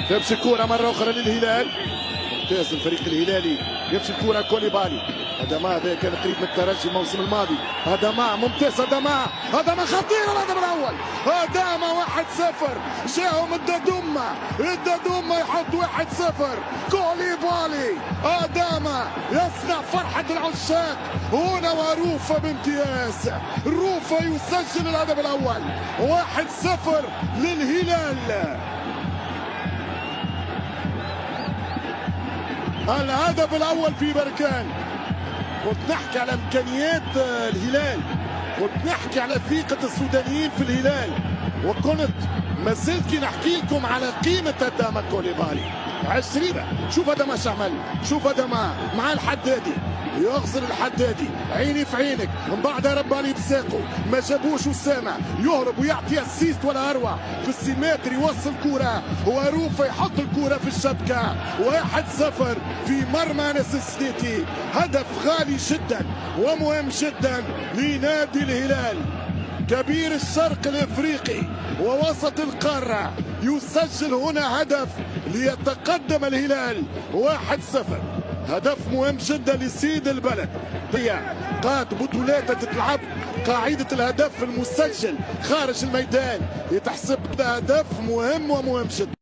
تمشي الكرة مرة أخرى للهلال. ممتاز الفريق الهلالي. يمشي الكرة كوليبالي. هدما هذا كان قريب من الترجي الموسم الماضي. هدما ممتاز. هدما خطير الهدف الأول. هدما 1-0. جاهم الددومة يحط 1-0. كوليبالي. هدما يصنع فرحة العشاق هنا وروفا بامتياز. روفا يسجل الهدف الأول. 1-0 للهلال. الهدف الأول في بركان. كنت نحكي على إمكانيات الهلال، كنت نحكي على ثقة السودانيين في الهلال، وكنت ما زلت نحكي لكم على قيمة هدما كوليبالي. 20 شوف هدما شعمل، شوف هدما مع الحدادي يغسل الحدادي عيني في عينك من بعد رباني بساقه ما جابوش وسامع يهرب ويعطي اسيست ولا اروع في السيمتر يوصل كوره وروفا يحط الكوره في الشبكه. 1-0 في مرمى ناس السنيتي. هدف غالي جدا ومهم جدا لنادي الهلال كبير الشرق الافريقي ووسط القاره. يسجل هنا هدف ليتقدم الهلال 1-0. هدف مهم جدا لسيد البلد. هي قاد بطولات تتلعب قاعدة الهدف المسجل خارج الميدان يتحسب هدف مهم ومهم جدا.